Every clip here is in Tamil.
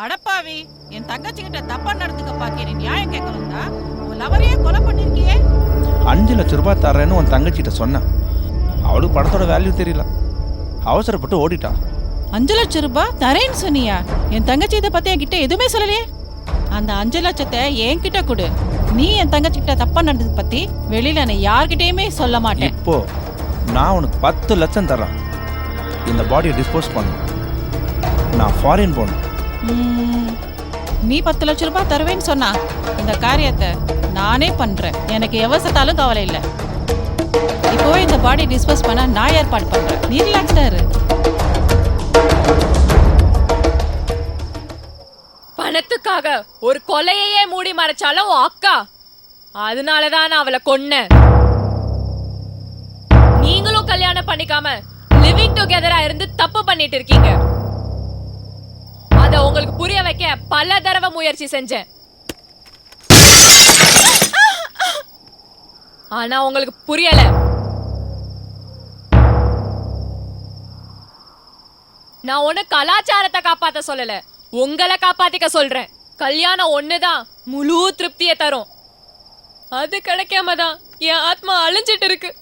அடப்பாவி, என் தங்கச்சி கிட்ட தப்பா நடந்துக்க பாக்கிய நியாயம் கேட்கணும்டா. உன் லவரையே கொலை பண்ணிருக்கியே. 5 லட்சம் ரூபாய் தரேன்னு உன் தங்கச்சிட்ட சொன்னேன். அவளுக்கு படத்தோட வேல்யூ தெரியல, அவசரப்பட்டு ஓடிட்டா. 5 லட்சம் ரூபாய் தரேன்னு சொன்னியா? என் தங்கச்சி இதை பத்தி என்கிட்ட எதுவுமே சொல்லலையே. அந்த 5 லட்சத்தை என்கிட்ட கொடு. நீ என் தங்கச்சி கிட்ட தப்பா நடந்தது பத்தி வெளியில நான் யார்கிட்டயுமே சொல்ல மாட்டேன். இப்போ நான் உனக்கு 10 லட்சம் தரேன். இந்த பாடியை டிஸ்போஸ் பண்ணு. நான் ஃபாரின் போகணும். நீ 10 லட்சம் ரூபாய் தருவேன்னு சொன்னா இந்த காரியத்தை நானே பண்றேன். எனக்கு எவசத்தாலும் கவலை இல்லை. இப்போ இந்த பாடி டிஸ்போஸ் பண்ண நான் ஏற்பாடு பண்றேன். நீ ரிலாக்ஸ்டா இரு. பணத்துக்காக ஒரு கொலையையே மூடி மறைச்சாலும் அக்கா, அதனாலதான் நான் அவளை கொன்னேன். நீங்களும் கல்யாணம் பண்ணிக்காம லிவிங் டுகெதரா இருந்து தப்பு பண்ணிட்டு இருக்கீங்க. அத உங்களுக்கு புரிய வைக்க பல தடவை முயற்சி செஞ்சேன். ஆனா உங்களுக்கு புரியல. நான் ஒண்ணு கலாச்சாரத்தை காப்பாத்த சொல்லல, உங்களை காப்பாத்திக்க சொல்றேன். கல்யாணம் ஒண்ணுதான் முழு திருப்தியை தரும். அது கிடைக்காம தான் என் ஆத்மா அழிஞ்சிட்டு இருக்கு.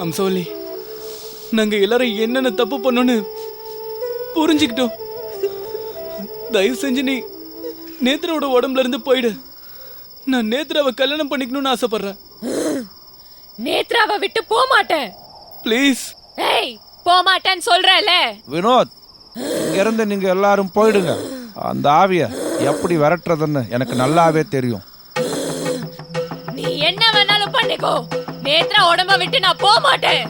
அம்சவல்லி, நாங்க எல்லாரும் என்னென்ன தப்பு பண்ணோன்னு புரிஞ்சுக்கிட்டோம். தயவு செஞ்சு நீ நேத்ராவோட உடம்புல இருந்து போயிடு. நான் நேத்ராவை கல்யாணம் பண்ணிக்கணும்னு ஆசைப்படுறேன். நேத்ராவை விட்டு போக மாட்டேன். ப்ளீஸ். ஏய், போக மாட்டேன்னு சொல்றேன்ல. வினோத், இங்க இருந்து நீங்க எல்லாரும் போயிடுங்க. அந்த ஆவிய எப்படி விரட்டுறதுன்னு எனக்கு நல்லாவே தெரியும். நீ என்ன வேணாலும் பண்ணிக்கோ, நேத்ரா உடம்ப விட்டு நான் போக மாட்டேன்.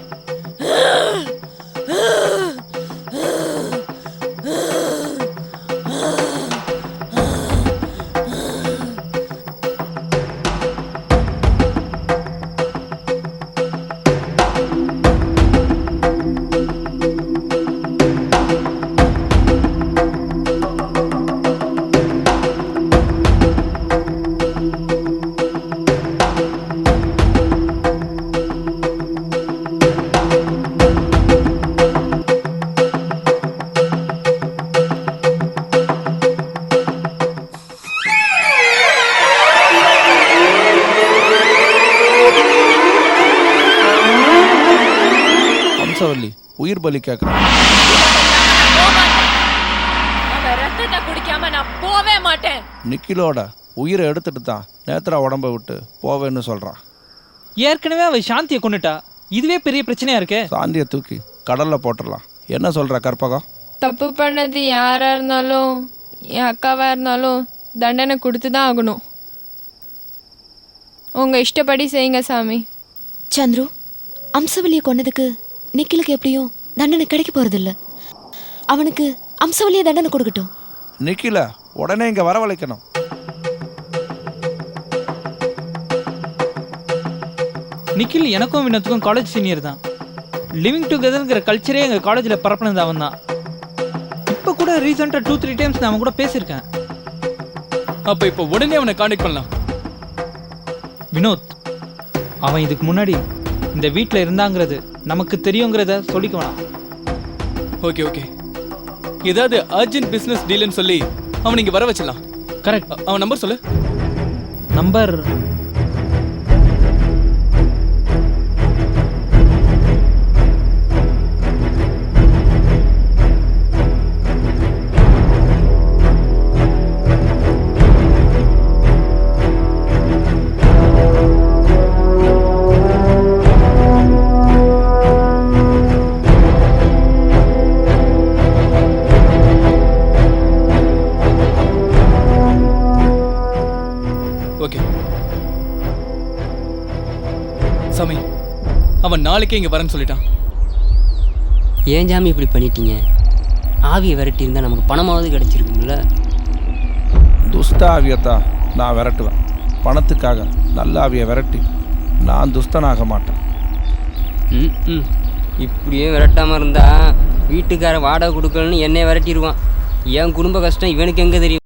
உயிர் பலி கேட்கிறேன். ரத்தத்தை குடிக்காம நான் போவே மாட்டேன். நிக்கிலோட உயிரை எடுத்துட்டு தான் நேத்ரா உடம்ப விட்டு போவேன்னு சொல்றான். ஏற்கனவே அவ சாந்தியை கொண்டுட்டா, இதுவே பெரிய பிரச்சனையா இருக்கு. சாந்தியை தூக்கி கடல்ல போட்டுடலாம். என்ன சொல்ற கற்பகம்? தப்பு பண்ணது யாரா இருந்தாலும், என் அக்காவா இருந்தாலும் தண்டனை கொடுத்து தான் ஆகணும். உங்க இஷ்டப்படி செய்யுங்க சாமி. சந்துரு, அம்சவல்லியை கொன்னதுக்கு நிக்கிலுக்கு எப்படியும் தண்டனை கிடைக்க போறதில்ல. அவனுக்கு அம்சவல்லியை தண்டனை கொடுக்கட்டும். நிக்கில உடனே இங்க வரவழைக்கணும். நிக்கில் எனக்கும் வினோத்துக்கும் காலேஜ் சீனியர் தான். லிவிங் டுகெதர்ங்கிற கல்ச்சரே எங்கள் காலேஜில் பரப்புனது அவன் தான். இப்போ கூட ரீசெண்டாக 2-3 டைம்ஸ் நான் அவன் கூட பேசியிருக்கேன். அப்ப இப்போ உடனே அவனை கான்டாக்ட் பண்ணலாம். வினோத், அவன் இதுக்கு முன்னாடி இந்த வீட்டில் இருந்தாங்கிறது நமக்கு தெரியுங்கிறத சொல்லிக்க வேணாம். ஓகே ஓகே, ஏதாவது அர்ஜென்ட் பிசினஸ் டீல்னு சொல்லி அவன் இங்க வர வச்சிடலாம். கரெக்ட். அவன் நம்பர் சொல்லு. நம்பர் சாமி, அவன் நாளைக்கே இங்க வரேன்னு சொல்லிட்டான். ஏன் ஜாமி இப்படி பண்ணிட்டீங்க? ஆவியை விரட்டி இருந்தால் நமக்கு பணமாவது கிடைச்சிருக்கும்ல. துஷ்ட ஆவியத்தான் நான் விரட்டுவேன். பணத்துக்காக நல்ல ஆவியை விரட்டி நான் துஷ்டனாக மாட்டேன். ம் இப்படியே விரட்டாமல் இருந்தா வீட்டுக்கார வாடகை கொடுக்கலன்னு என்னை விரட்டிடுவான். என் குடும்ப கஷ்டம் இவனுக்கு எங்கே தெரியும்?